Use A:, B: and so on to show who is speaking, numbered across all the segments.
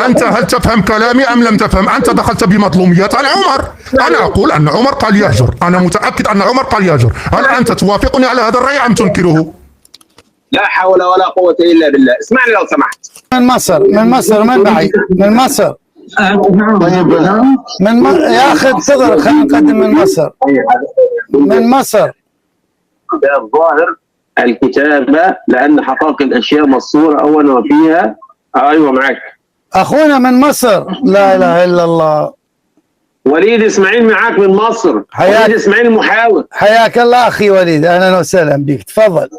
A: أنت هل تفهم كلامي أم لم تفهم؟ أنت دخلت بمظلوميات على عمر. أنا أقول أن عمر قال يهجر، أنا متأكد أن عمر قال يهجر. هل أنت توافقني على هذا الرأي أم تنكره؟
B: لا حول ولا قوة إلا بالله. اسمعني لو سمحت.
C: من مصر من بعيد، من مصر.
B: طيب
C: يا أخي انتظر، خلينا نقدم من مصر. من مصر.
B: الظاهر الكتابة، لأن حقائق الأشياء مصورة أولا وفيها. أيوة معك
C: أخونا من مصر. لا إله إلا الله.
B: وليد إسماعيل معك من مصر. وليد إسماعيل المحاور.
C: حياك الله أخي وليد، أهلا وسهلا بك، تفضل.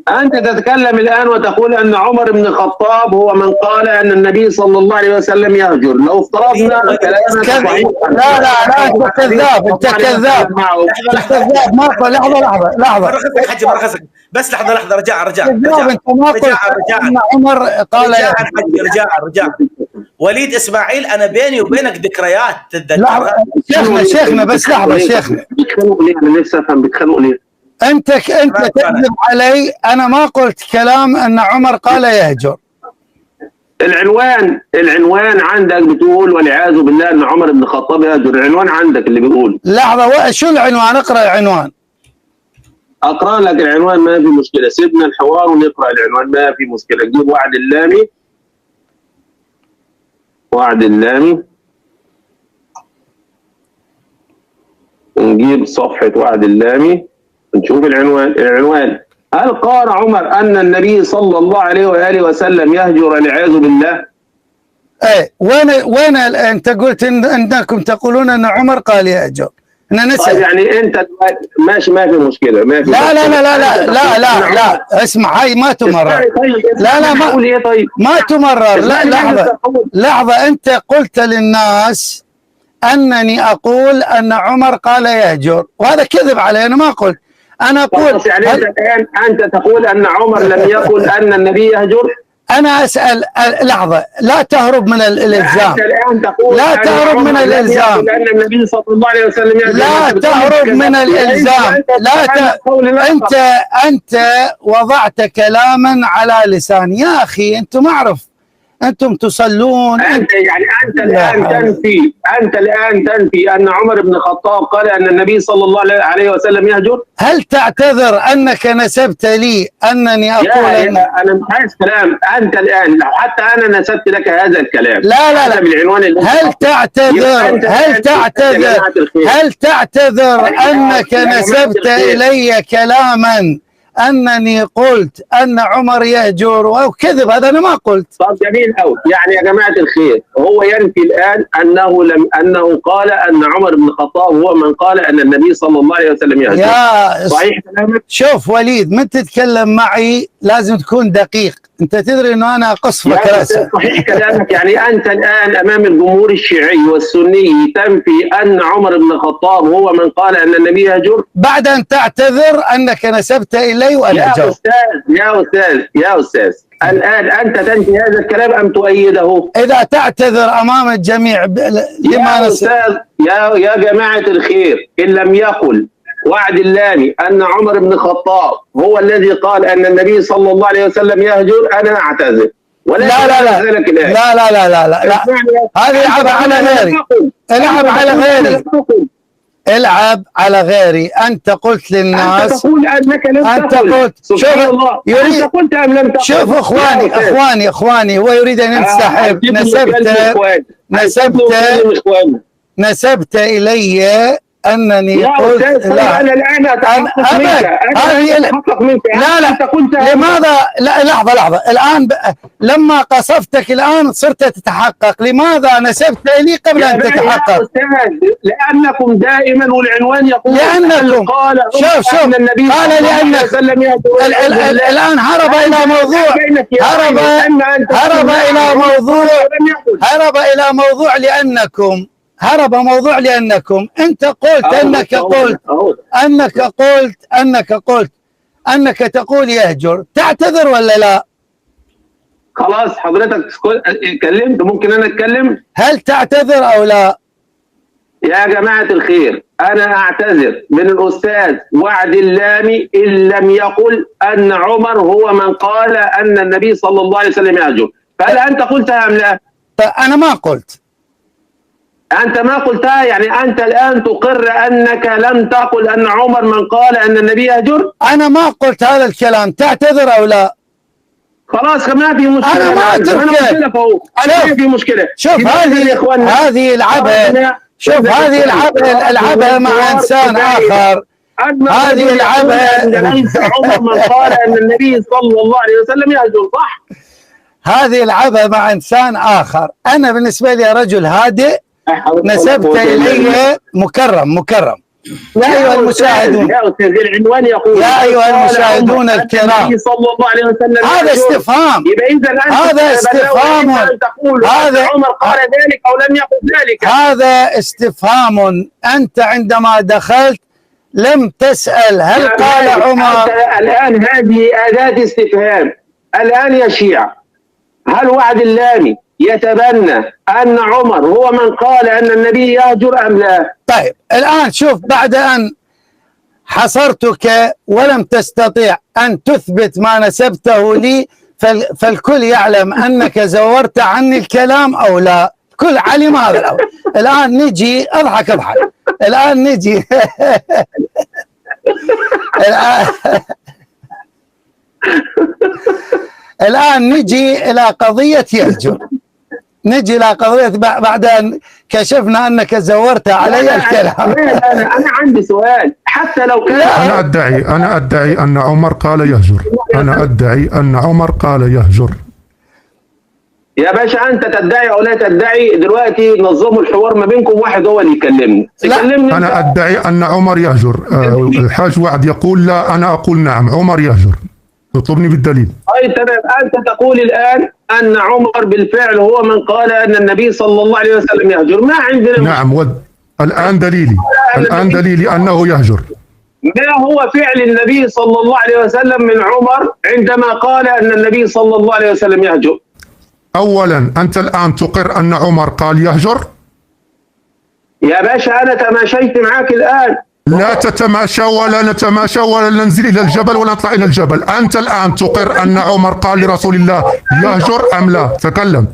B: أنت تتكلم الآن وتقول أن عمر بن الخطاب هو من قال أن النبي صلى الله عليه وسلم يهجر. لو افترضنا كلامك صحيح.
C: لا أنت كذاب، أنت كذاب. ما لحظة
D: برخصك بس لحظة رجاء
C: أنت ما قلت أن عمر قال
D: رجاء وليد إسماعيل، أنا بيني وبينك ذكريات.
C: شيخنا بس لحظة شيخنا.
B: بتخنق ليه؟ أنا نفسي أفهم بتخنق ليه؟
C: أنت تكذب علي. أنا ما قلت كلام أن عمر قال يهجر.
B: العنوان عندك بتقول والعياذ بالله أن عمر بن الخطاب يهجر. العنوان عندك اللي بيقول.
C: لحظة، شو العنوان؟ اقرأ العنوان.
B: أقرأ لك العنوان، ما في مشكلة. سيبنا الحوار ونقرأ العنوان، ما في مشكلة. جيب وعد اللامي ونجيب صفحة وعد اللامي نشوف العنوان. هل قال عمر أن النبي صلى الله عليه وآله وسلم يهجر والعياذ بالله؟
C: ايه، وين انت قلت انكم تقولون ان عمر قال يهجر. انا نسأل.
B: طيب يعني انت ماشي، ما في مشكلة. ما في
C: لا لا لا لا لا لا لا لا اسمع، هاي ما تمرر. لا لا ما تمرر. لا لحظة انت قلت للناس انني اقول ان عمر قال يهجر، وهذا كذب علي. انا ما قلت. انا اقول
B: يعني انت تقول ان عمر لم يقل ان النبي يهجر.
C: انا اسال لحظه، لا تهرب من الالزام. لا تهرب من الالزام.
B: لان النبي صلى الله عليه وسلم يهجر.
C: لا تهرب من الالزام. انت وضعت كلاما على لساني. يا اخي انتم انتم تصلون.
B: انت الان تنفي ان عمر بن الخطاب قال ان النبي صلى الله عليه وسلم يهجر.
C: هل تعتذر انك نسبت لي انني اقول
B: انا مش عايز كلام. انت الان لو حتى انا نسبت لك هذا الكلام.
C: لا بالعنوان اللي هل تعتذر انك نسبت الي كلاما أنني قلت أن عمر يهجر أو كذب؟ هذا أنا ما قلت.
B: طب جميل قوي. يعني يا جماعة الخير، هو ينفي الآن أنه قال أن عمر بن الخطاب هو من قال أن النبي صلى الله عليه وسلم يهجر. صحيح كلامك؟
C: شوف وليد، من تتكلم معي لازم تكون دقيق. أنت تدري أنه أنا قصفك رأسا.
B: صحيح كلامك. يعني أنت الآن أمام الجمهور الشيعي والسني تنفي أن عمر بن الخطاب هو من قال أن النبي يهجر
C: بعد أن تعتذر أنك نسبت إلي وأنا أجاوب.
B: يا أستاذ الآن أنت تنفي هذا الكلام أم تؤيده؟
C: إذا تعتذر أمام الجميع
B: يا أستاذ يا جماعة الخير، إن لم يقل وعد اللامي أن عمر بن الخطاب هو الذي قال أن النبي صلى الله عليه وسلم يهجر، أنا أعتذر.
C: لا هذا يلعب على غيري. العب على غيري. أنت قلت للناس.
B: أنت تقول أنك لم
C: أنت قلت.
B: سبحان الله. أنت قلت أم لم تقل؟
C: شوف أخواني هو يريد أن ينسحب. نسبت إلي أنني قلت.
B: لا أنا الآن أتحقق منك.
C: لا لماذا؟ لا لحظة الآن لما قصفتك الآن صرت تتحقق. لماذا نسبت لي قبل أن تتحقق؟
B: يا أستاذ لأنكم دائما والعنوان يقول
C: لأنكم شوف
B: أن النبي
C: قال لأنك الآن هرب إلى موضوع لأنكم أنت قلت أنك تقول يهجر. تعتذر ولا لا؟
B: خلاص حضرتك اتكلمت، ممكن أنا أتكلم؟
C: هل تعتذر أو لا؟
B: يا جماعة الخير، أنا أعتذر من الأستاذ وعد اللامي إن لم يقل أن عمر هو من قال أن النبي صلى الله عليه وسلم يهجر. فهل أنت قلتها أم لا؟
C: طيب أنا ما قلت.
B: أنت ما قلتها، يعني أنت الآن تقر أنك لم تقل أن عمر من قال أن النبي يهجر؟
C: أنا ما قلت هذا الكلام، تعتذر أو لا؟
B: خلاص ما في مشكلة.
C: أنا ما أترك.
B: أنا ما في مشكلة.
C: شوف هذه العبة، شوف هذه العبة مع إنسان آخر. هذه العبة
B: ليس عمر من قال أن النبي صلى الله عليه وسلم يهجر، صح؟
C: هذه العبة مع إنسان آخر. أنا بالنسبة لي رجل هادئ، نسبت إليه مكرم. يا أيها المشاهدون،
B: العنوان يقول
C: يا أيها المشاهدون الكرام،
B: صلى الله عليه وسلم
C: هذا استفهام، هذا استفهام،
B: هذا عمر قال ذلك أو لم يقل ذلك.
C: هذا استفهام. أنت عندما دخلت لم تسأل هل قال عمر.
B: الآن هذه أداة استفهام. الآن يا شيعة، هل وعد اللامي يتبنى أن عمر هو من قال أن النبي يهجر أم لا؟
C: طيب الآن شوف، بعد أن حصرتك ولم تستطيع أن تثبت ما نسبته لي، فالكل يعلم أنك زورت عني الكلام أو لا. كل علم هذا الأول. الآن نجي اضحك. الآن نجي الآن نجي إلى قضية يهجر. نجي إلى قضية بعد أن كشفنا أنك زورت علي الكلام.
B: أنا عندي سؤال. حتى لو كان
A: أنا أدعي أن عمر قال يهجر. أنا أدعي أن عمر قال يهجر.
B: يا باشا أنت تدعي أو لا تدعي، دلوقتي نظموا الحوار ما بينكم، واحد هو اللي يكلمني.
A: أنا أدعي أن عمر يهجر. الحاج وعد يقول لا، أنا أقول نعم عمر يهجر. اطلبني بالدليل.
B: طيب تمام. أنت تقول الآن أن عمر بالفعل هو من قال أن النبي صلى الله عليه وسلم يهجر. ما عندنا
A: نعم، الآن دليلي أنه يهجر.
B: ما هو فعل النبي صلى الله عليه وسلم من عمر عندما قال أن النبي صلى الله عليه وسلم يهجر؟
A: أولا أنت الآن تقر أن عمر قال يهجر؟
B: يا باشا أنا تماشيت معك الآن.
A: لا تتماشى ولا نتماشى ولا ننزل إلى الجبل ولا نطلع إلى الجبل. أنت الآن تقر أن عمر قال لرسول الله يهجر أم لا؟ تكلم.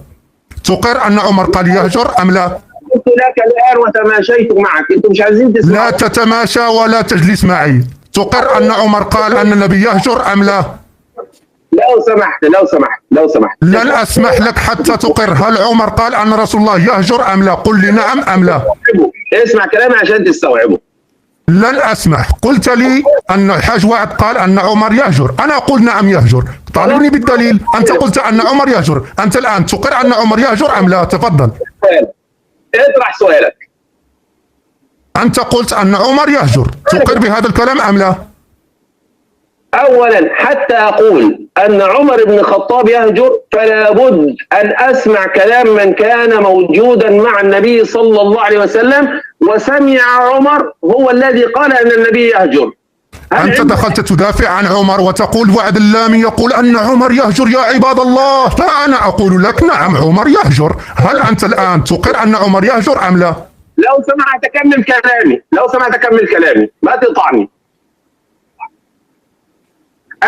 A: تقر أن عمر قال يهجر أم لا؟
B: قلت لك الآن وتماشيت معك. أنتم مش عايزين تسمعوا.
A: لا تتماشى ولا تجلس معي. تقر أن عمر قال أن النبي يهجر أم لا؟
B: لو سمحت
A: لن أسمح لك حتى تقر. هل عمر قال أن رسول الله يهجر أم لا؟ قل لي نعم أم لا.
B: اسمع كلامي عشان تستوعبه.
A: لن أسمح. قلت لي أن الحاج وعد قال أن عمر يهجر، أنا أقول نعم يهجر. طالبني بالدليل. أنت قلت أن عمر يهجر، أنت الآن تقر أن عمر يهجر أم لا؟ تفضل
B: اطرح سؤالك.
A: أنت قلت أن عمر يهجر، تقر بهذا الكلام أم لا؟
B: أولا حتى أقول أن عمر بن الخطاب يهجر فلا بد أن أسمع كلام من كان موجودا مع النبي صلى الله عليه وسلم وسمع عمر هو الذي قال أن النبي يهجر.
A: أنت دخلت تدافع عن عمر وتقول وعد اللامي يقول أن عمر يهجر يا عباد الله، فأنا أقول لك نعم عمر يهجر. هل أنت الآن تقر أن عمر يهجر أم لا؟
B: لو سمحت أكمل كلامي ما تقطعني.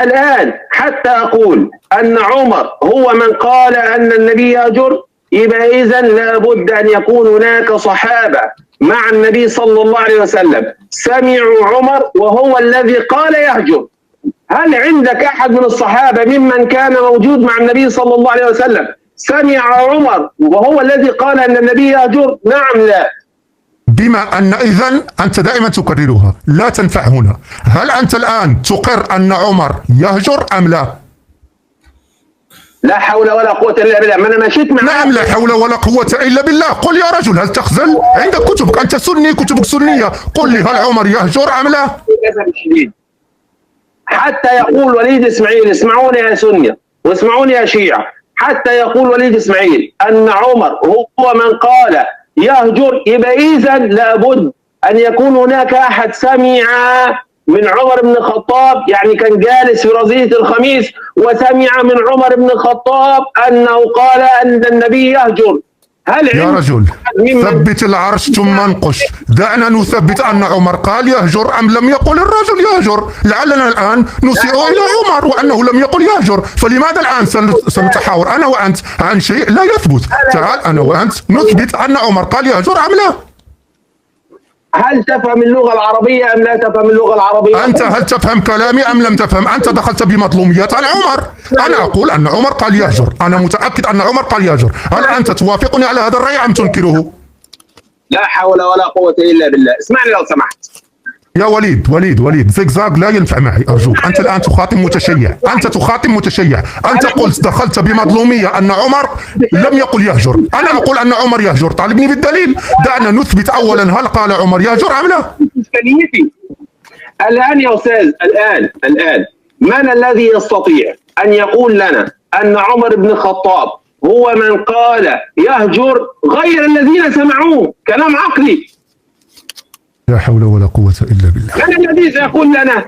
B: الآن حتى أقول أن عمر هو من قال أن النبي يهجر، يبقى إذن لابد أن يكون هناك صحابة مع النبي صلى الله عليه وسلم سمعوا عمر وهو الذي قال يهجر. هل عندك أحد من الصحابة ممن كان موجود مع النبي صلى الله عليه وسلم سمع عمر وهو الذي قال أن النبي يهجر؟ نعم لا.
A: بما أن إذن أنت دائما تكررها لا تنفع هنا. هل أنت الآن تقر أن عمر يهجر أم لا؟
B: لا حول ولا قوة إلا بالله. ما أنا مشيت معك.
A: نعم لا حول ولا قوة إلا بالله. قل يا رجل هل تخزل؟ عندك كتبك، أنت سني كتبك سنية. قل لي هل عمر يهجر أم لا؟
B: حتى يقول وليد إسماعيل، اسمعوني يا سنية واسمعوني يا شيعة، حتى يقول وليد إسماعيل أن عمر هو من قال يهجر، يبقى إذن لابد أن يكون هناك أحد سمع من عمر بن الخطاب، يعني كان جالس في رزية الخميس وسمع من عمر بن الخطاب أنه قال أن النبي يهجر.
A: يا رجل ثبت العرش ثم انقش. دعنا نثبت أن عمر قال يهجر أم لم يقل الرجل يهجر. لعلنا الآن نسيء إلى عمر وأنه لم يقل يهجر. فلماذا الآن سنتحاور أنا وأنت عن شيء لا يثبت؟ تعال أنا وأنت نثبت أن عمر قال يهجر أم لا.
B: هل تفهم اللغة العربية أم لا تفهم اللغة العربية؟
A: أنت هل تفهم كلامي أم لم تفهم؟ أنت دخلت بمظلوميات على عمر. أنا أقول أن عمر قال يهجر، أنا متأكد أن عمر قال يهجر. هل أنت توافقني على هذا الرأي أم تنكره؟
B: لا حول ولا قوة إلا بالله. اسمعني لو سمحت
A: يا وليد زيغزاغ لا ينفع معي أرجوك. أنت الآن تخاطب متشيع. أنت قلت دخلت بمظلومية أن عمر لم يقل يهجر. أنا أقول أن عمر يهجر. طالبني بالدليل. دعنا نثبت أولا هل قال عمر يهجر أم لا.
B: الآن يا أستاذ، الآن من الذي يستطيع أن يقول لنا أن عمر بن الخطاب هو من قال يهجر غير الذين سمعوه؟ كلام عقلي.
A: لا حول ولا قوة إلا بالله.
B: من الذي سيقول لنا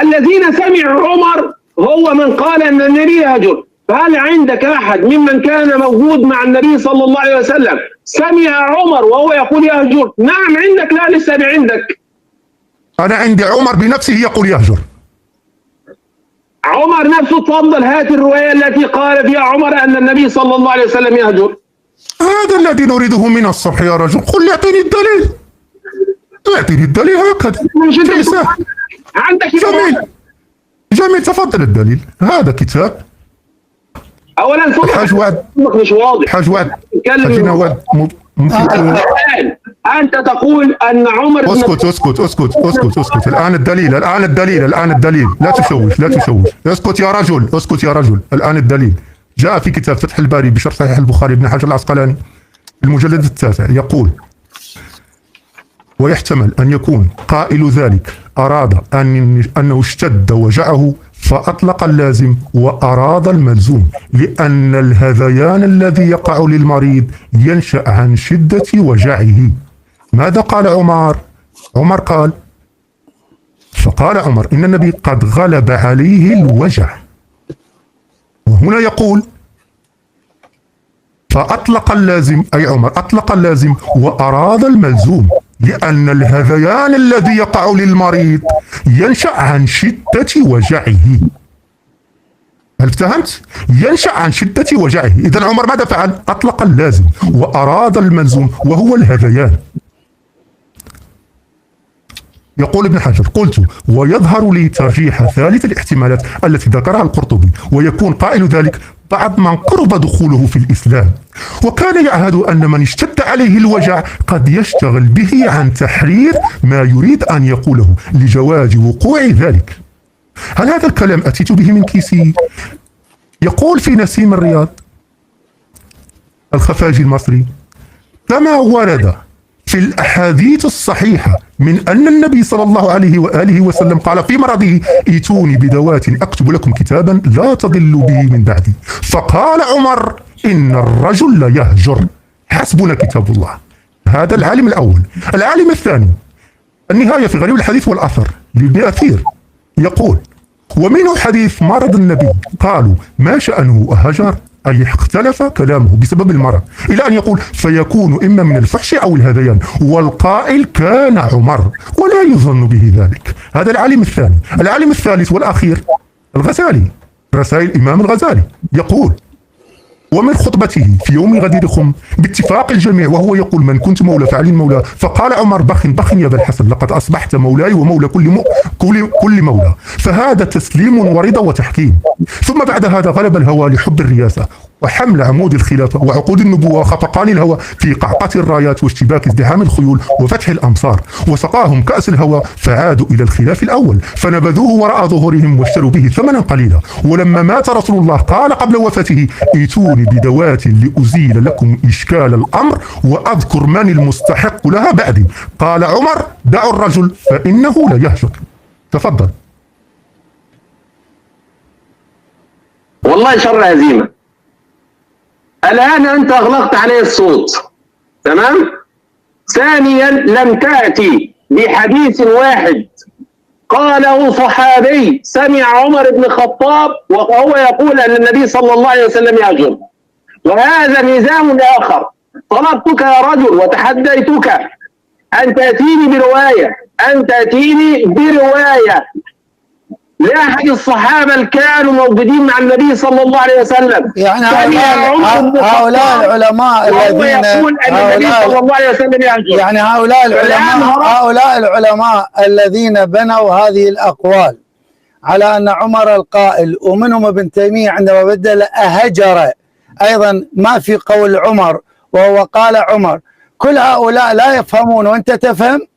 B: الذين سمعوا عمر هو من قال أن النبي يهجر؟ فهل عندك أحد ممن كان موجود مع النبي صلى الله عليه وسلم سمع عمر وهو يقول يهجر؟ نعم عندك. لا لسه عندك.
A: أنا عندي عمر بنفسه يقول يهجر.
B: عمر نفسه. تفضل هات الرواية التي قال فيها عمر أن النبي صلى الله عليه وسلم يهجر.
A: هذا الذي نريده من الصبح يا رجل. قل اعطيني الدليل. اعطيني الدليل هكذا.
B: عندك
A: جميل تفضل الدليل. هذا كتاب.
B: اولا
A: حاج وعد
B: مش واضح.
A: حاج وعد
B: انت تقول ان عمر
A: اسكت. الان الدليل. لا تشوش. اسكت يا رجل. الان الدليل جاء في كتاب فتح الباري بشرح صحيح البخاري ابن حجر العسقلاني المجلد التاسع. يقول ويحتمل أن يكون قائل ذلك أراد أنه اشتد وجعه فأطلق اللازم وأراد الملزوم، لأن الهذيان الذي يقع للمريض ينشأ عن شدة وجعه. ماذا قال عمر؟ فقال عمر إن النبي قد غلب عليه الوجع. وهنا يقول فأطلق اللازم، أي عمر أطلق اللازم وأراد الملزوم، لأن الهذيان الذي يقع للمريض ينشأ عن شدة وجعه. هل فهمت؟ ينشأ عن شدة وجعه. إذن عمر ماذا فعل؟ أطلق اللازم وأراد الملزوم وهو الهذيان. يقول ابن حجر قلت ويظهر لي ترجيح ثالث الاحتمالات التي ذكرها القرطبي، ويكون قائل ذلك بعد من قرب دخوله في الإسلام، وكان يعهد أن من اشتد عليه الوجع قد يشتغل به عن تحرير ما يريد أن يقوله لجواز وقوع ذلك. هل هذا الكلام أتيت به من كيسي؟ يقول في نسيم الرياض الخفاجي المصري كما ورد في الأحاديث الصحيحة من أن النبي صلى الله عليه وآله وسلم قال في مرضه ائتوني بدوات أكتب لكم كتابا لا تضلوا به من بعدي. فقال عمر إن الرجل لا يهجر، حسبنا كتاب الله. هذا العالم الأول. العالم الثاني النهاية في غريب الحديث والأثر لابن أثير يقول ومنه حديث مرض النبي قالوا ما شأنه هجر، أي اختلف كلامه بسبب المرض، إلى أن يقول فيكون إما من الفحش أو الهذيان، والقائل كان عمر ولا يظن به ذلك. هذا العالم الثاني. العالم الثالث والأخير الغزالي، رسائل الإمام الغزالي، يقول ومن خطبته في يوم غدير خم باتفاق الجميع وهو يقول من كنت مولى فعلي مولى، فقال عمر بخ يا ابا الحسن لقد أصبحت مولاي ومولى كل مولى. فهذا تسليم ورضا وتحكيم. ثم بعد هذا غلب الهوى لحب الرياسة وحمل عمود الخلافة وعقود النبوة وخفقان الهوى في قعقة الرايات واشتباك ازدحام الخيول وفتح الأمصار، وسقاهم كأس الهوى فعادوا إلى الخلاف الأول فنبذوه وراء ظهورهم واشتروا به ثمنا قليلا. ولما مات رسول الله قال قبل وفاته ائتوني بدوات لأزيل لكم إشكال الأمر وأذكر من المستحق لها بعدي. قال عمر دعوا الرجل فإنه لا يهجر. تفضل.
B: والله شر هزيمة. الآن أنت أغلقت عليه الصوت، تمام؟ ثانيا لم تأتي بحديث واحد قاله صحابي سمع عمر بن الخطاب وهو يقول أن النبي صلى الله عليه وسلم يهجر. وهذا نظام آخر. طلبتك يا رجل وتحديتك أن تأتيني برواية لأحد الصحابة اللي كانوا موجودين مع النبي صلى الله عليه وسلم.
C: يعني هؤلاء العلماء الذين
B: يقول أن النبي صلى الله عليه وسلم يهجر.
C: يعني هؤلاء العلماء الذين بنوا هذه الأقوال على أن عمر القائل، ومنهم ابن تيمية عندما بدل هجر أيضا ما في قول عمر وهو قال عمر، كل هؤلاء لا يفهمون وأنت تفهم.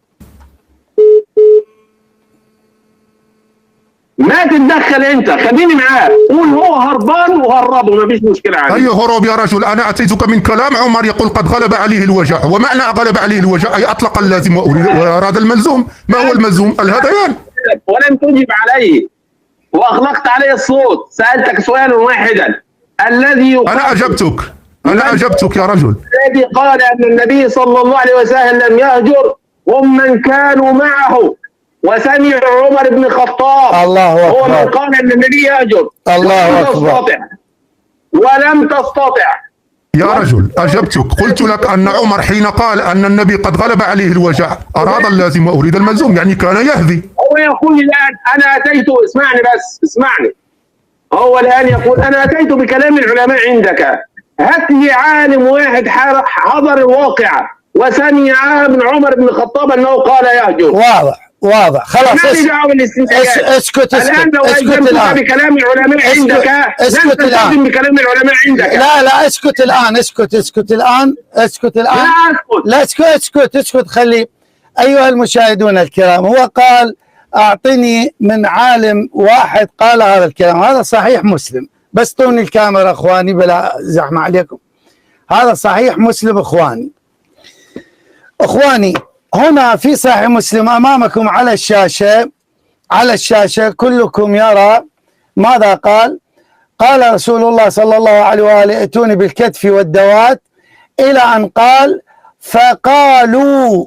B: ما تتدخل انت، خليني معاه، قول هو هربان وهربه، ما فيش مشكله عندي.
A: اي هروب يا رجل؟ انا اتيتك من كلام عمر يقول قد غلب عليه الوجع، ومعنى غلب عليه الوجع اي اطلق اللازم واراد الملزوم. ما هو الملزوم؟ الهذيان.
B: ولم تجب عليه واغلقت عليه الصوت. سالتك سؤالا واحدا الذي
A: انا اجبتك يا رجل.
B: الذي قال ان النبي صلى الله عليه وسلم يهجر هم من كانوا معه وسمع عمر بن الخطاب.
C: الله أكبر.
B: هو من قال ان النبي يهجر.
C: الله أكبر.
B: ولم تستطع
A: يا رجل أجبتك، قلت لك أن عمر حين قال أن النبي قد غلب عليه الوجع أراد اللازم وأريد الملزوم، يعني كان يهذي.
B: هو يقول الآن أنا أتيت، اسمعني بس اسمعني، هو الآن يقول أنا أتيت بكلام العلماء عندك، هات لي عالم واحد حضر الواقعة وسمع من عمر بن الخطاب أنه قال يهجر.
C: واضح خلاص.
B: اسكت الآن. لو ألزمتك بكلام العلماء عندك
C: اسكت الآن.
B: بكلام العلماء عندك.
C: لا اسكت الآن. لا اسكت. خلي أيها المشاهدون الكرام، هو قال أعطني من عالم واحد قال هذا الكلام، هذا صحيح مسلم. بس طوني الكاميرا أخواني بلا زحمة عليكم. هذا صحيح مسلم أخواني هنا في صحيح مسلم أمامكم على الشاشة كلكم يرى ماذا قال. قال رسول الله صلى الله عليه وآله ائتوني بالكتف والدوات، إلى أن قال فقالوا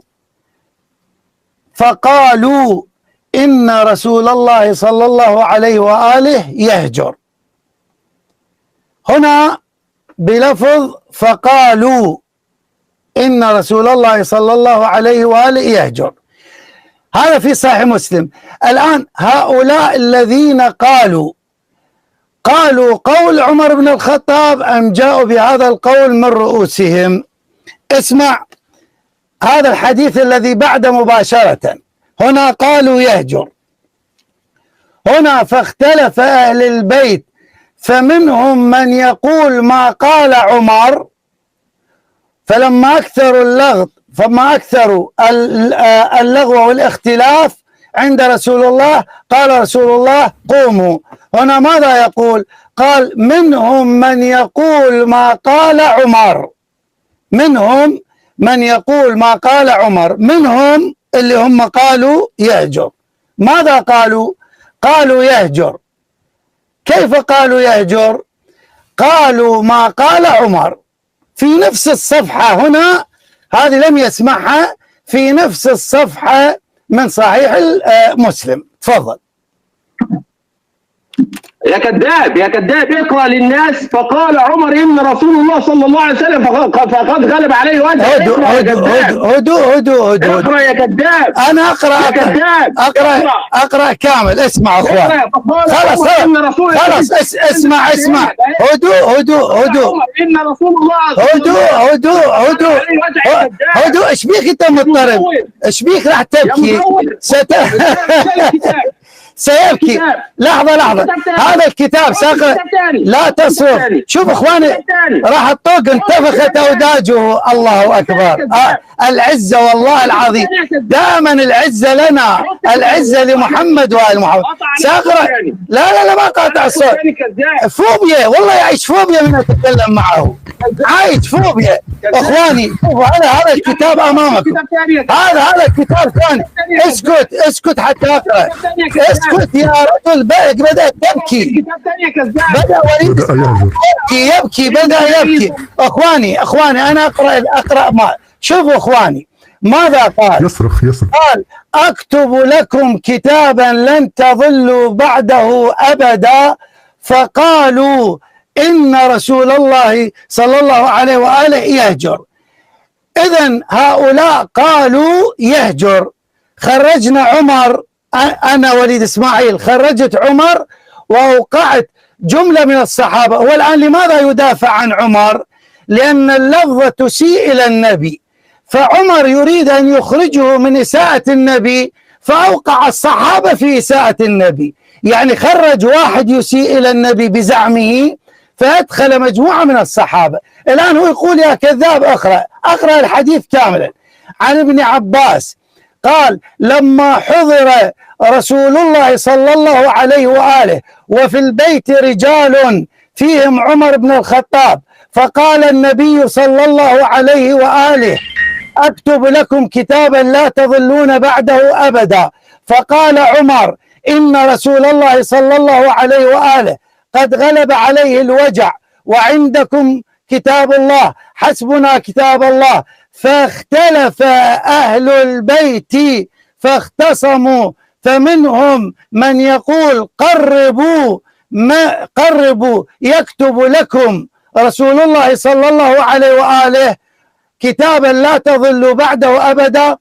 C: إن رسول الله صلى الله عليه وآله يهجر. هنا بلفظ فقالوا إن رسول الله صلى الله عليه وآله يهجر، هذا في صحيح مسلم. الآن هؤلاء الذين قالوا قول عمر بن الخطاب أم جاءوا بهذا القول من رؤوسهم؟ اسمع هذا الحديث الذي بعد مباشرة. هنا قالوا يهجر، هنا فاختلف أهل البيت فمنهم من يقول ما قال عمر، فلما أكثروا اللغو والاختلاف عند رسول الله قال رسول الله قوموا. هنا ماذا يقول؟ قال منهم من يقول ما قال عمر، منهم من يقول ما قال عمر، منهم اللي هم قالوا يهجر. ماذا قالوا؟ قالوا يهجر. كيف قالوا يهجر؟ قالوا ما قال عمر في نفس الصفحة. هنا هذه لم يسمعها، في نفس الصفحة من صحيح مسلم. تفضل
B: يا كذاب اقرأ للناس. فقال عمر إن رسول الله صلى الله عليه وسلم فقد غلب عليه وجهه.
C: هدوء
B: اقرأ يا كذاب.
C: أنا أقرأ كامل. اسمع أخوان، خلاص اسمع هدوء
B: إن رسول الله
C: هدوء. ايش بيك انت مضطرب؟ ايش بيك راح تبكي؟ سيبكي. لحظة هذا الكتاب ساقط. لا تصرف. شوف اخواني راح الطوق انتفخت اوداجه. الله اكبر. العزة والله العظيم دائما العزة لنا، العزة لمحمد وآل محمد. ساقرأ. لا ما قاطع الصوت. فوبيا والله، يعيش فوبيا من اتكلم معه، عايش فوبيا. اخواني هذا الكتاب امامكم، هذا الكتاب ثاني. اسكت حتى اقرأ. اسكت يا رجل. بدأت تبكي، بدأ يبكي. اخواني انا اقرأ ما. شوفوا اخواني ماذا قال.
A: يصرخ.
C: قال اكتب لكم كتابا لن تضلوا بعده ابدا، فقالوا إن رسول الله صلى الله عليه وآله يهجر. إذن هؤلاء قالوا يهجر. خرجنا عمر، أنا وليد إسماعيل خرجت عمر وأوقعت جملة من الصحابة. والآن لماذا يدافع عن عمر؟ لأن اللفظة تسيء إلى النبي، فعمر يريد أن يخرجه من إساءة النبي، فأوقع الصحابة في إساءة النبي. يعني خرج واحد يسيء إلى النبي بزعمه، فأدخل مجموعة من الصحابة. الآن هو يقول يا كذاب أقرأ الحديث كاملا عن ابن عباس قال: لما حضر رسول الله صلى الله عليه وآله وفي البيت رجال فيهم عمر بن الخطاب، فقال النبي صلى الله عليه وآله: أكتب لكم كتابا لا تضلون بعده أبدا. فقال عمر: إن رسول الله صلى الله عليه وآله قد غلب عليه الوجع، وعندكم كتاب الله، حسبنا كتاب الله. فاختلف أهل البيت فاختصموا، فمنهم من يقول قربوا يكتب لكم رسول الله صلى الله عليه وآله كتابا لا تضلوا بعده أبدا،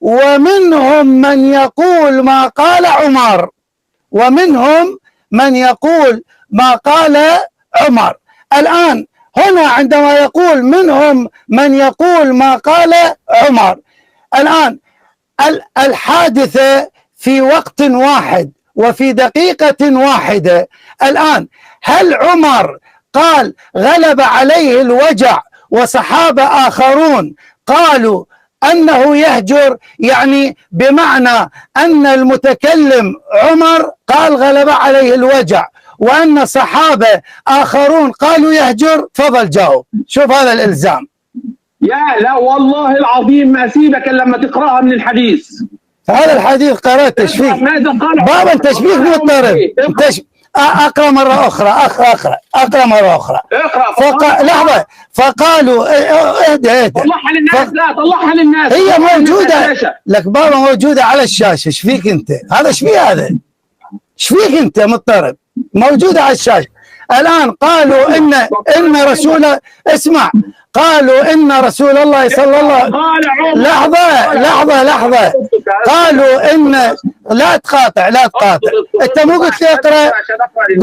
C: ومنهم من يقول ما قال عمر، ومنهم من يقول ما قال عمر. الآن هنا عندما يقول منهم من يقول ما قال عمر، الآن الحادثة في وقت واحد وفي دقيقة واحدة. الآن هل عمر قال غلب عليه الوجع وصحابة آخرون قالوا أنه يهجر؟ يعني بمعنى أن المتكلم عمر قال غلب عليه الوجع، وأن صحابة آخرون قالوا يهجر؟ تفضل جاوب. شوف هذا الإلزام.
B: لا والله العظيم ما أسيبك لما تقرأها من الحديث.
C: هذا الحديث قرأت تشبيه بابا، تشبيه مضطرب. أقرأ مرة أخرى. أقرأ مرة أخرى. لحظة. فقالوا اهدى
B: طلعها للناس. لا طلعها للناس.
C: هي موجودة لك بابا، موجودة على الشاشة. ايش فيك أنت؟ هذا ايش فيه هذا؟ ايش فيك أنت مضطرب؟ موجودة على الشاشة. الآن قالوا إن رسول اسمع، قالوا إن رسول الله صلى الله لحظة قالوا إن لا تقاطع. أنت مو قلت لي اقرأ؟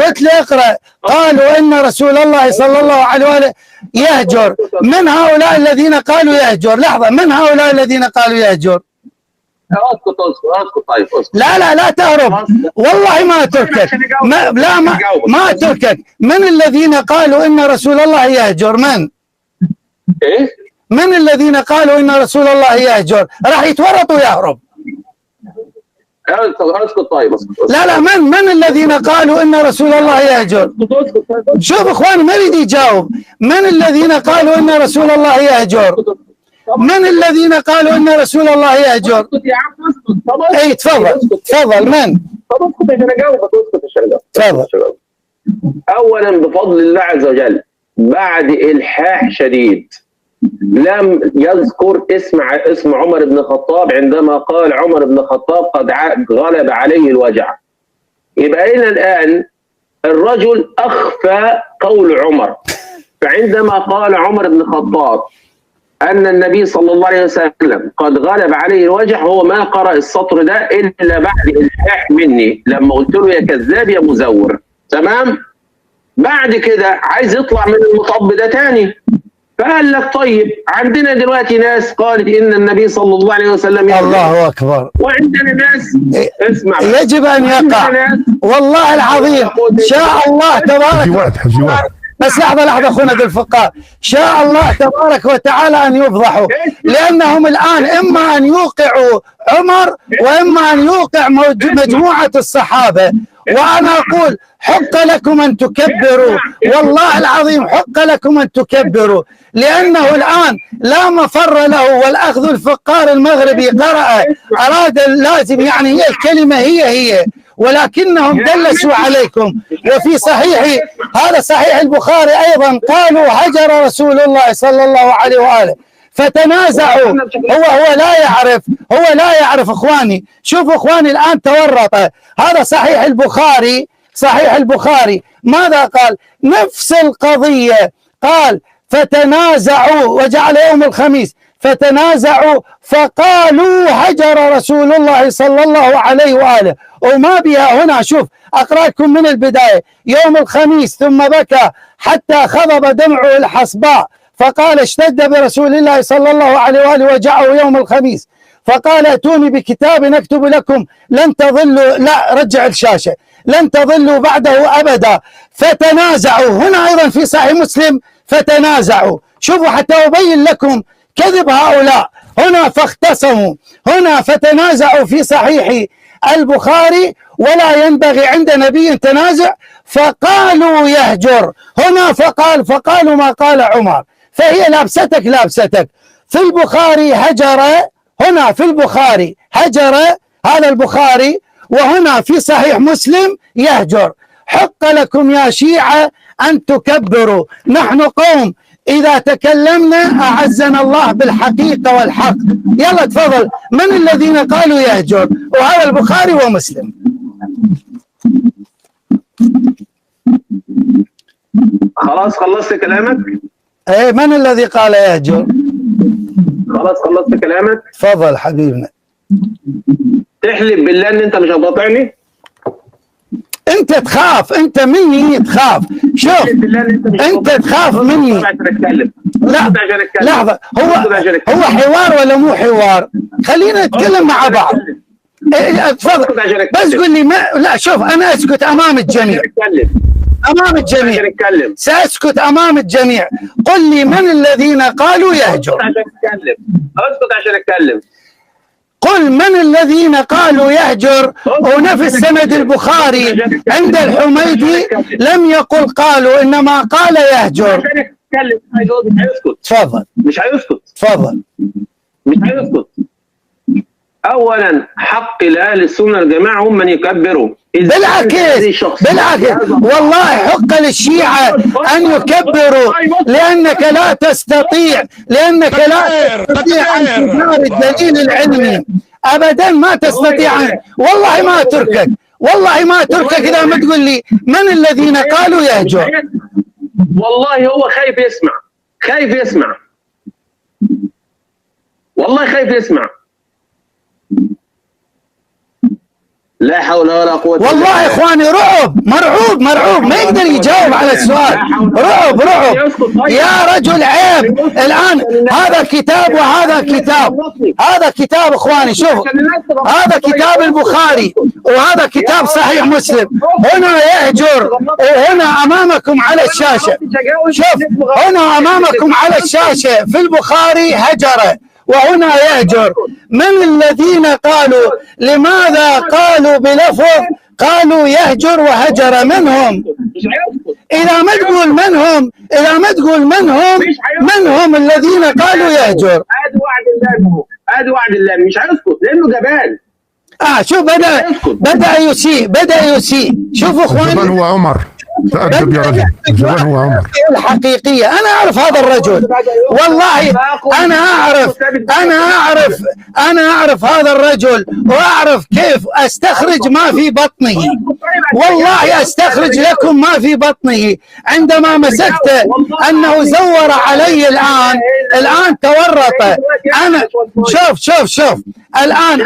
C: قلت لي اقرأ. قالوا إن رسول الله صلى الله عليه وآله يهجر. من هؤلاء الذين قالوا يهجر؟ لحظة، من هؤلاء الذين قالوا يهجر؟
B: اسكت طيب.
C: لا تهرب، والله ما اتركك. ما اتركك. من الذين قالوا ان رسول الله يهجر؟ من الذين قالوا ان رسول الله يهجر؟ راح يتورط ويهرب.
B: اسكت طيب.
C: لا من الذين قالوا ان رسول الله يهجر؟ شوف اخواني ما يريد يجاوب. من الذين قالوا ان رسول الله يهجر؟ من الذين قالوا ان رسول الله يهجر؟ اي تفضل. من؟
B: طب اسكت عشان اجاوبك.
C: تفضل.
B: اولا بفضل الله عز وجل بعد الحاح شديد لم يذكر اسم عمر بن الخطاب عندما قال عمر بن الخطاب قد غلب عليه الوجع. يبقى هنا الان الرجل اخفى قول عمر. فعندما قال عمر بن الخطاب أن النبي صلى الله عليه وسلم قد غلب عليه الوجع، هو ما قرأ السطر ده إلا بعد إلحاح مني لما قلت له يا كذاب يا مزور. تمام؟ بعد كده عايز يطلع من المطب ده تاني، فقال لك طيب عندنا دلوقتي ناس قالت إن النبي صلى الله عليه وسلم
C: الله أكبر،
B: وعندنا ناس اسمع
C: يجب أن يقع. والله العظيم شاء الله تبارك. بس لحظة أخونا ذو الفقار، شاء الله تبارك وتعالى أن يفضحوا، لأنهم الآن إما أن يوقعوا عمر وإما أن يوقع مجموعة الصحابة. وأنا أقول حق لكم أن تكبروا، والله العظيم حق لكم أن تكبروا، لأنه الآن لا مفر له. والأخذ الفقار المغربي قرأ أراد لازم، يعني هي الكلمة هي ولكنهم دلسوا عليكم. وفي صحيح هذا صحيح البخاري أيضا قالوا هجر رسول الله صلى الله عليه وآله فتنازعوا. هو لا يعرف اخواني. شوفوا اخواني الآن تورط. هذا صحيح البخاري صحيح البخاري ماذا قال؟ نفس القضية، قال فتنازعوا، وجعل يوم الخميس فتنازعوا فقالوا هجر رسول الله صلى الله عليه وآله. وما بها هنا، شوف أقرأ لكم من البداية: يوم الخميس ثم بكى حتى خضب دمعه الحصباء، فقال اشتد برسول الله صلى الله عليه وآله وجعه يوم الخميس، فقال ائتوني بكتاب نكتب لكم لن تضلوا، لا رجع الشاشة، لن تضلوا بعده أبدا. فتنازعوا، هنا أيضا في صحيح مسلم فتنازعوا. شوفوا حتى أبين لكم كذب هؤلاء. هنا فاختصموا، هنا فتنازعوا في صحيح البخاري، ولا ينبغي عند نبي تنازع. فقالوا يهجر، هنا فقالوا ما قال عمر، فهي لابستك لابستك. في البخاري هجر، هنا في البخاري هجر، هذا البخاري، وهنا في صحيح مسلم يهجر. حق لكم يا شيعة أن تكبروا، نحن قوم إذا تكلمنا أعزنا الله بالحقيقة والحق. يلا تفضل، من الذين قالوا يهجر؟ وهذا البخاري ومسلم.
B: خلاص خلصت كلامك؟
C: ايه، من الذي قال يهجر؟
B: خلاص خلصت كلامك؟
C: تفضل حبيبنا.
B: تحلف بالله ان انت مش هتقاطعني؟
C: انت تخاف، انت مني تخاف. شوف انت تخاف مني. لا لحظة، هو حوار ولا مو حوار؟ خلينا نتكلم مع بعض. تفضل بس قل لي لا شوف، انا اسكت امام الجميع، امام الجميع ساسكت امام الجميع. قل لي من الذين قالوا يهجر؟
B: اسكت عشان اتكلم.
C: قل من الذين قالوا يهجر. ونفس سند البخاري عند الحميدي لم يقل قالوا، انما قال يهجر. تفضل.
B: مش هيسكت.
C: تفضل.
B: مش هيسكت. اولا حق لاهل السنه الجماعه هم من يكبروا.
C: بالعكس والله حق للشيعة أن يكبروا، لأنك لا تستطيع أن تظهر الدليل العلمي أبدا، ما تستطيع. والله ما تركك، والله ما تركك إذا ما تقول لي من الذين قالوا يهجر.
B: والله هو خايف يسمع، خايف يسمع، والله خايف يسمع. لا حول ولا قوة.
C: والله يا اخواني رعب، مرعوب ما يقدر يجاوب على السؤال. رعب يا رجل، عيب. الان هذا كتاب وهذا كتاب، هذا كتاب اخواني، شوفوا هذا كتاب البخاري وهذا كتاب صحيح مسلم. هنا يهجر، وهنا امامكم على الشاشة، شوف هنا امامكم على الشاشة في البخاري هجر وهنا يهجر. من الذين قالوا؟ لماذا قالوا بلفظ قالوا يهجر وهجر؟ منهم. إذا ما تقول منهم، إذا ما تقول منهم الذين قالوا يهجر.
B: هذا وعد الله، هذا وعد الله، مش هيسكت لأنه جبان.
C: شوف بدأ يسيء. شوفوا اخواني،
A: الجبان هو عمر. تأدب يا رجل، الجبان هو عمر.
C: الحقيقية أنا أعرف هذا الرجل، والله أنا أعرف هذا الرجل، وأعرف كيف أستخرج ما في بطنه. والله أستخرج لكم ما في بطنه. عندما مسكت أنه زور علي الآن تورط. أنا شوف الآن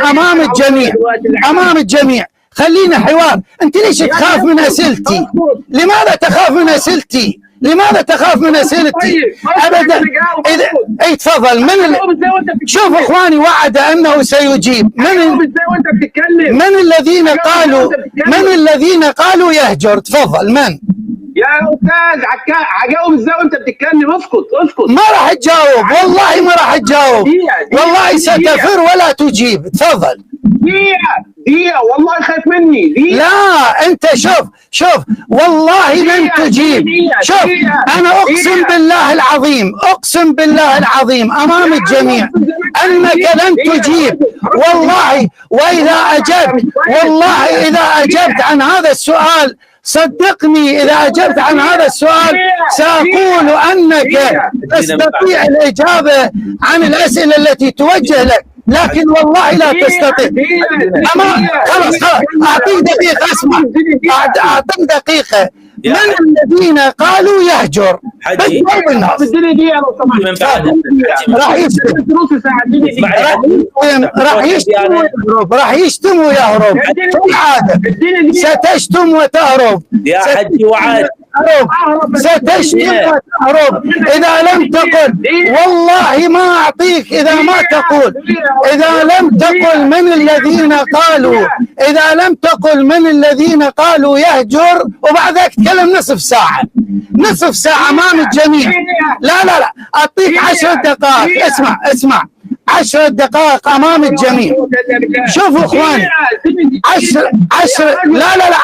C: أمام الجميع خلينا حوار. انت ليش تخاف من اسئلتي؟ لماذا تخاف من اسئلتي؟ ابدا. اي تفضل. شوف اخواني، وعد انه سيجيب. من الذين قالوا يهجر؟ تفضل. من؟
B: يا استاذ هجاوب ازاي وانت بتتكلم؟ اسكت.
C: ما راح تجاوب، والله ما راح تجاوب، والله ستفر ولا تجيب. تفضل.
B: دقيقة والله خايف مني. دقيقة.
C: لا انت شوف والله لن تجيب. شوف انا اقسم بالله العظيم امام الجميع انك لن تجيب. والله اذا اجبت عن هذا السؤال، صدقني إذا أجبت عن هذا السؤال سأقول أنك تستطيع الإجابة عن الأسئلة التي توجه لك. لكن والله لا تستطيع. خلاص اعطيك دقيقه، اسمع، اعطيك دقيقه. من الذين قالوا يهجر؟
D: حجي
B: اديني دقيقه لو سمحت.
C: راح يشتم ويهرب. ستشتم وتهرب
D: يا حجي وعاد.
C: ستشتم وتهرب إذا لم تقل. والله ما أعطيك إذا ما تقول. إذا لم تقل من الذين قالوا، إذا لم تقل من الذين قالوا يهجر، وبعدك تكلم نصف ساعة، نصف ساعة أمام الجميع. لا لا لا، أعطيك 10 دقائق. اسمع 10 دقائق أمام الجميع. شوفوا إخواني، 10 لا لا لا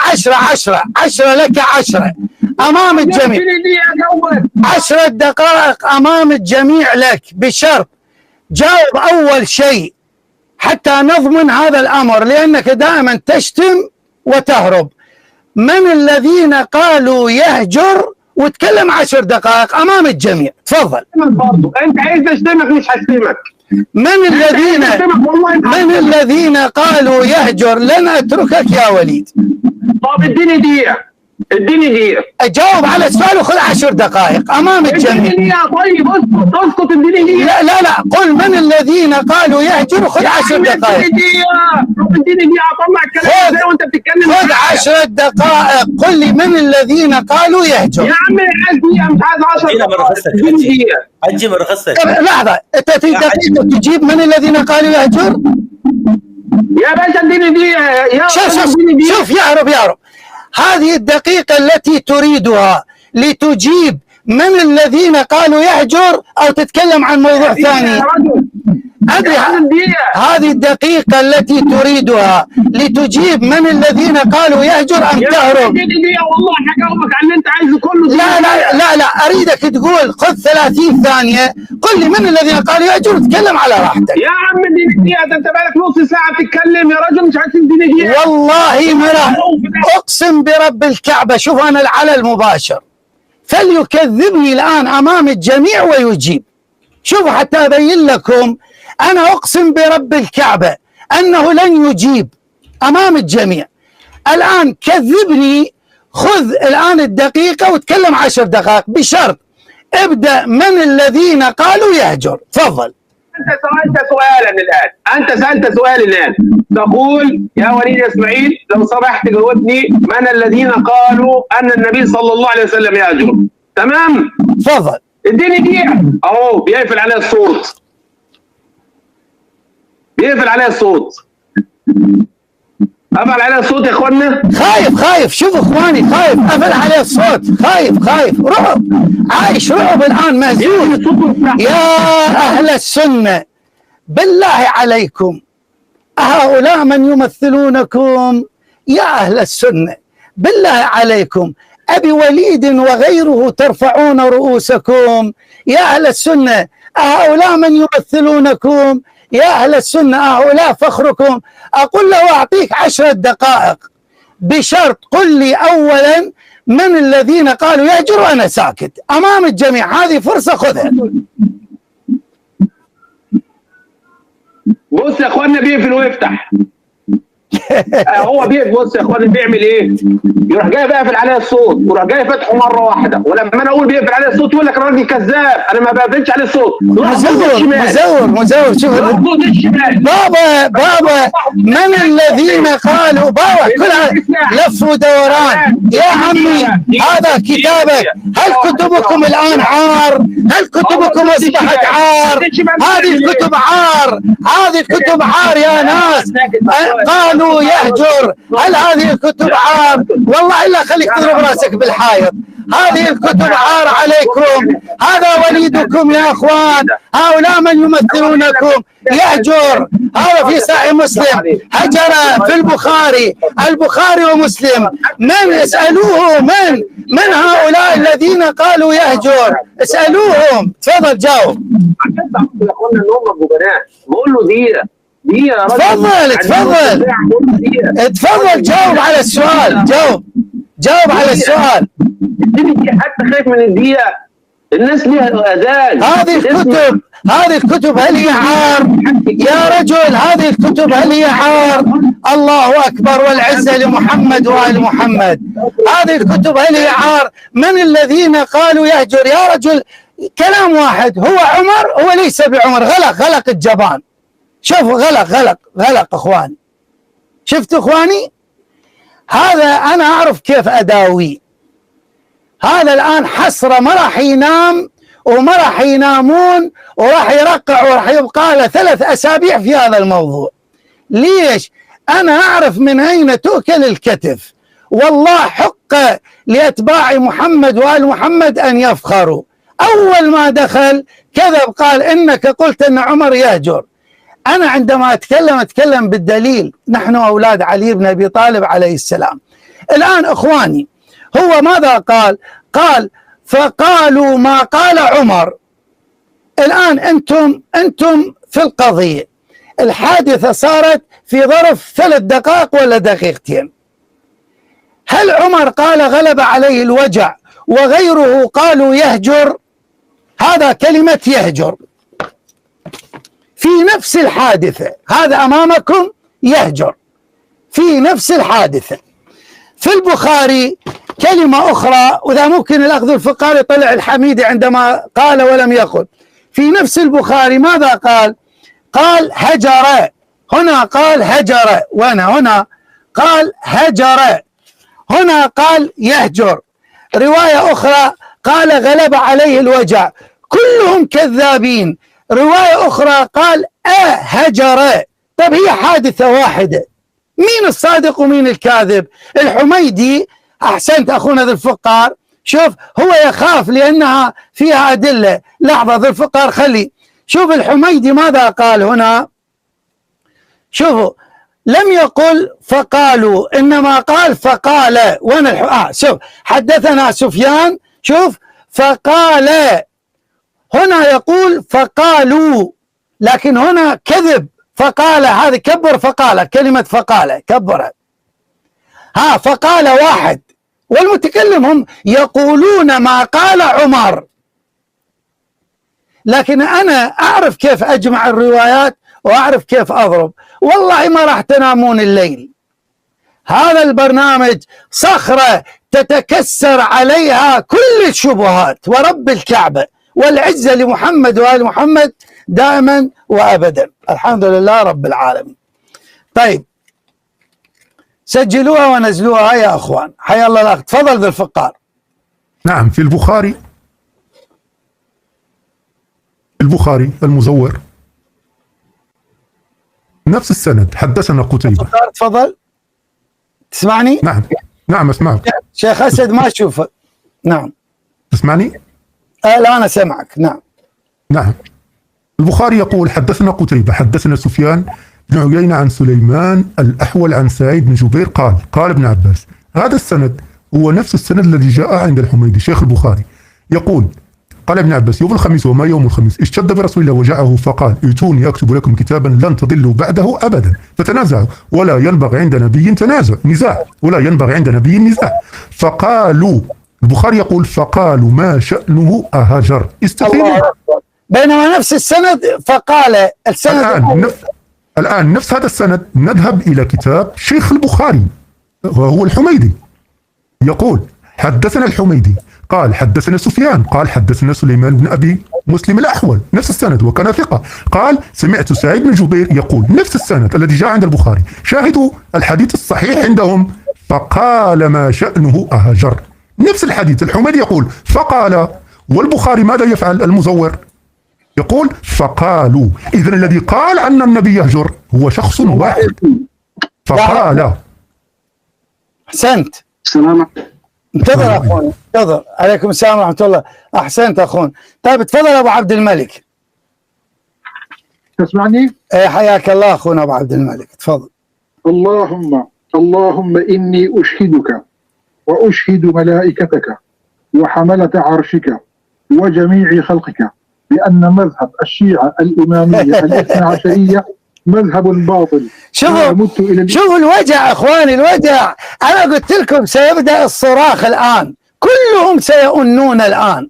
C: 10 لك 10 أمام الجميع. 10 دقائق أمام الجميع لك، بشرط جاوب أول شيء حتى نضمن هذا الأمر، لأنك دائما تشتم وتهرب. من الذين قالوا يهجر، وتكلم 10 دقائق أمام الجميع. تفضل.
B: أنت عايز تشتمك مش هشتمك.
C: من الذين قالوا يهجر، لن أتركك يا وليد.
B: طب اديني دقيقة.
C: أجاوب على السؤال وخذ 10 دقائق أمام الجميع.
B: اديني دقيقة. طيب اسكت اديني دقيقة.
C: لا قل من الذين قالوا يهجر وخذ 10 دقائق.
B: اديني دقيقة اطلع الكلام زي وانت بتتكلم.
C: خذ 10 دقائق، قل لي من الذين قالوا يهجر.
B: يا عمي عايز دقيقة مش عايز 10
D: اديني دقيقة. حجي من رخصتك.
C: لحظة، انت تجيب من الذين قالوا يهجر؟
B: يا باشا اديني دقيقة.
C: شوف يعرب هذه الدقيقة التي تريدها لتجيب من الذين قالوا يهجر أو تتكلم عن موضوع ثاني؟ أدري. هذه الدقيقة التي تريدها لتجيب من الذين قالوا يهجر أم تهرب؟
B: والله حجاوبك على اللي أنت عايزه كله.
C: لا أريدك تقول خذ 30 ثانية، قل لي من الذين قالوا يهجر وتكلم على راحتك.
B: يا عم اديني دقيقة، ده أنت بقالك نص ساعة بتتكلم يا رجل، مش عايز تديني دقيقة.
C: والله ما أقسم برب الكعبة. شوف أنا على المباشر، فليكذبني الآن أمام الجميع ويجيب. شوفوا حتى أبين لكم، أنا أقسم برب الكعبة أنه لن يجيب أمام الجميع. الآن كذبني، خذ الآن الدقيقة وتكلم 10 دقائق، بشرط ابدأ من الذين قالوا يهجر. تفضل.
B: أنت سألت سؤال الآن، تقول يا وليد إسماعيل لو سمحت جاوبني من الذين قالوا أن النبي صلى الله عليه وسلم يهجر. تمام؟
C: تفضل.
B: اديني دقيقة. أهو بيقفل عليها الصوت. قفل عليها الصوت يا اخوانا.
C: خايف. شوف اخواني، خايف. قفل عليه الصوت. خايف. رعب، عايش رعب الان، مهزوز. يا اهل السنه بالله عليكم، هؤلاء من يمثلونكم؟ يا اهل السنه بالله عليكم، ابي وليد وغيره ترفعون رؤوسكم؟ يا اهل السنه هؤلاء من يمثلونكم؟ يا أهل السنة هؤلاء فخركم؟ أقول له أعطيك 10 دقائق، بشرط قل لي أولا من الذين قالوا يهجر وأنا ساكت أمام الجميع. هذه فرصة خذها.
B: بص يا اخوانا، بيقفل ويفتح. هو بص يا اخوانا بيعمل ايه؟ يروح جاي بقفل عليها الصوت ويروح جاي فاتحه مره واحده، ولما انا اقول بيقفل عليها الصوت يقول لك الراجل كذاب، انا ما بقفلش عليه الصوت.
C: مزور. شوف بابا من الذين قالوا، بابا كلها لف ودوران. يا عمي هذا كتابك، هل كتبكم الان عار؟ هل كتبكم اصبحت عار؟ هذه الكتب عار يا ناس. قالوا يهجر، هل هذه الكتب عار؟ والله إلا خليك تضرب راسك بالحائط. هذه الكتب عار عليكم. هذا وليدكم يا اخوان، هؤلاء من يمثلونكم. يهجر، هذا في صحيح مسلم، هجر في البخاري ومسلم. من اسألوه من هؤلاء الذين قالوا يهجر؟ اسألوهم. تفضل جاوب.
B: بقول له دقيقة.
C: تفضل جاوب على السؤال. جاوب على السؤال.
B: حتى خايف من الدقيقة. الناس ليها اذان.
C: هذه الكتب هل هي عار يا رجل؟ هذه الكتب هل هي عار؟ الله اكبر والعزه لمحمد وال محمد. هذه الكتب هل هي عار؟ من الذين قالوا يهجر يا رجل؟ كلام واحد، هو عمر، هو ليس بعمر. غلق الجبان. شوفوا غلق اخواني. شفتوا اخواني؟ هذا انا اعرف كيف اداوي. هذا الان حسره، ما راح ينام وما راح ينامون وراح يرقع وراح يبقى له 3 أسابيع في هذا الموضوع. ليش؟ انا اعرف من اين تؤكل الكتف. والله حق لاتباع محمد وال محمد ان يفخروا. اول ما دخل كذب، قال انك قلت ان عمر يهجر. انا عندما اتكلم بالدليل. نحن اولاد علي بن ابي طالب عليه السلام. الان اخواني، هو ماذا قال؟ قال فقالوا ما قال عمر. الان انتم في القضيه، الحادثه صارت في ظرف 3 دقائق ولا دقيقتين. هل عمر قال غلب عليه الوجع وغيره قالوا يهجر؟ هذا كلمه يهجر في نفس الحادثه، هذا امامكم يهجر في نفس الحادثه. في البخاري كلمة أخرى، وإذا ممكن الأخذ الفقار يطلع الحميدي عندما قال ولم يقل. في نفس البخاري ماذا قال؟ قال هجر. هنا قال هجر، هنا قال هجر، هنا قال يهجر. رواية أخرى قال غلب عليه الوجع. كلهم كذابين. رواية أخرى قال هجر. طيب هي حادثة واحدة، مين الصادق ومين الكاذب؟ الحميدي، أحسنت أخونا ذي الفقار، شوف هو يخاف لأنها فيها أدلة. لحظة ذي الفقار خلي شوف الحميدي ماذا قال هنا. شوفوا، لم يقل فقالوا، إنما قال فقال. وين شوف حدثنا سفيان، شوف فقال، هنا يقول فقالوا، لكن هنا كذب. فقال هذه كبر، فقال كلمة فقال كبرها. فقال واحد، والمتكلم هم يقولون ما قال عمر. لكن أنا أعرف كيف أجمع الروايات وأعرف كيف أضرب. والله ما راح تنامون الليل. هذا البرنامج صخرة تتكسر عليها كل الشبهات، ورب الكعبة والعزة لمحمد وآل محمد دائما وأبدا. الحمد لله رب العالمين. طيب سجلوها ونزلوها يا أخوان. حيا الله الأخ. تفضل ذو الفقار.
A: نعم، في البخاري المزور نفس السند. حدثنا قتيبة.
C: تفضل. تسمعني؟
A: نعم اسمعك
C: شيخ أسد. ما أشوفك. نعم
A: تسمعني؟
C: لا أنا سمعك.
A: نعم. البخاري يقول حدثنا قتيبة حدثنا سفيان بن عيينة عن سليمان الأحول عن سعيد بن جبير قال ابن عباس. هذا السند هو نفس السند الذي جاء عند الحميدي شيخ البخاري. يقول قال ابن عباس يوم الخميس وما يوم الخميس اشتد برسول الله وجعه فقال ائتوني أكتب لكم كتابا لن تضلوا بعده أبدا فتنازعوا ولا ينبغي عند نبي نزاع ولا ينبغي عند نبي نزاع. فقالوا، البخاري يقول فقالوا ما شأنه أهجر استثناء.
C: بينما نفس السند فقال السند
A: الآن نفس هذا السند. نذهب إلى كتاب شيخ البخاري وهو الحميدي. يقول حدثنا الحميدي قال حدثنا سفيان قال حدثنا سليمان بن أبي مسلم الأحول نفس السند وكان ثقة. قال سمعت سعيد بن جبير يقول نفس السند الذي جاء عند البخاري. شاهدوا الحديث الصحيح عندهم فقال ما شأنه أهجر. نفس الحديث الحميدي يقول فقال، والبخاري ماذا يفعل المزور؟ يقول فقالوا. إذن الذي قال أن النبي يهجر هو شخص واحد فقال.
C: أحسنت.
B: السلام
C: انتظر أخونا، انتظر. عليكم السلام ورحمة الله. أحسنت أخونا. طيب تفضل أبو عبد الملك.
E: تسمعني؟
C: حياك الله أخونا أبو عبد الملك. تفضل.
E: اللهم إني أشهدك وأشهد ملائكتك وحملة عرشك وجميع خلقك بأن مذهب الشيعة الإمامية الاثنى عشرية مذهب باطل.
C: شوفوا الوجع اخواني، الوجع. انا قلت لكم سيبدأ الصراخ الآن، كلهم سيؤنون الآن،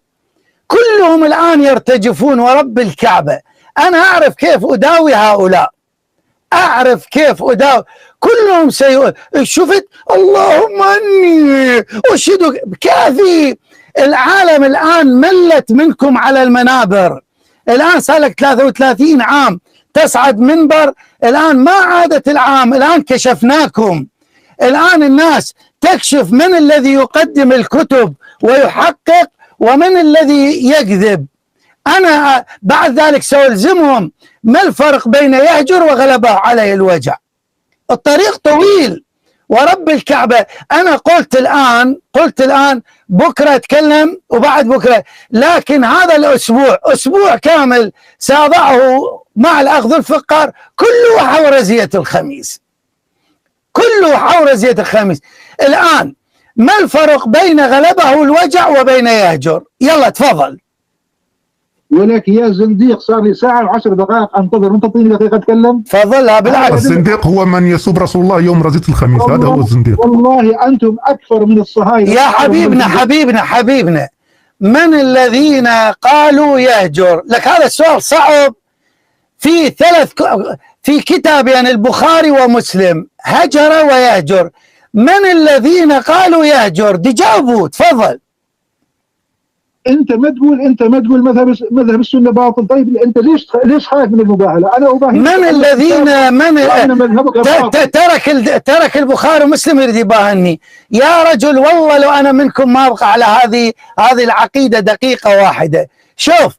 C: كلهم الآن يرتجفون ورب الكعبة. أنا أعرف كيف أداوي هؤلاء، أعرف كيف أداوي. كلهم شفت اللهم أني أشهدك. كافي. العالم الآن ملت منكم على المنابر. الآن صار لك 33 عام تصعد منبر، الآن ما عادت العام، الآن كشفناكم. الآن الناس تكشف من الذي يقدم الكتب ويحقق ومن الذي يكذب. أنا بعد ذلك سألزمهم ما الفرق بين يهجر وغلبه عليه الوجع. الطريق طويل ورب الكعبة. أنا قلت الآن بكرة أتكلم وبعد بكرة، لكن هذا الأسبوع أسبوع كامل سأضعه مع الأخذ الفقار كله حول زية الخميس، كله حول زية الخميس. الآن ما الفرق بين غلبه الوجع وبين يهجر؟ يلا تفضل.
E: ولك يا زنديق صار لي ساعة و10 دقائق انتظر، وانت تعطيني دقيقة اتكلم.
C: تفضلها بالعكس.
A: الزنديق هو من يسب رسول الله يوم رزية الخميس، هذا هو الزنديق.
E: والله انتم اكثر من الصهاينة.
C: يا حبيبنا من الذين قالوا يهجر؟ لك هذا السؤال صعب. في كتابين البخاري ومسلم هجر ويهجر. من الذين قالوا يهجر؟ دي جاوبوا. تفضل.
E: انت ما تقول مذهب السنه باطل. طيب انت ليش خايف من المباهله؟ انا اباهل.
C: من الذين ترك البخاري ومسلم يريد يباهلني؟ يا رجل والله لو انا منكم ما ابقى على هذه العقيده دقيقه واحده. شوف،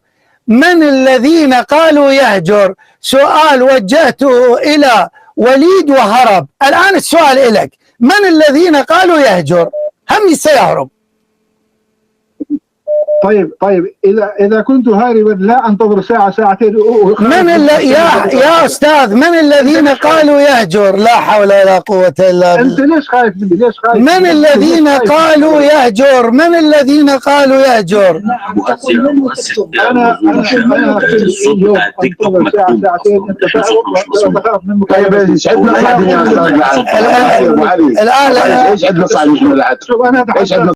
C: من الذين قالوا يهجر سؤال وجهته الى وليد وهرب. الان السؤال لك، من الذين قالوا يهجر؟ هم سيهرب.
E: طيب اذا كنت هاربا لا انتظر ساعه ساعتين.
C: يا استاذ، من الذين قالوا يهجر؟ لا حول ولا قوه الا بالله.
E: انت ليش خايف مني؟ ليش خايف؟
C: من الذين قالوا يهجر؟ من الذين قالوا يهجر؟
E: انا
C: الان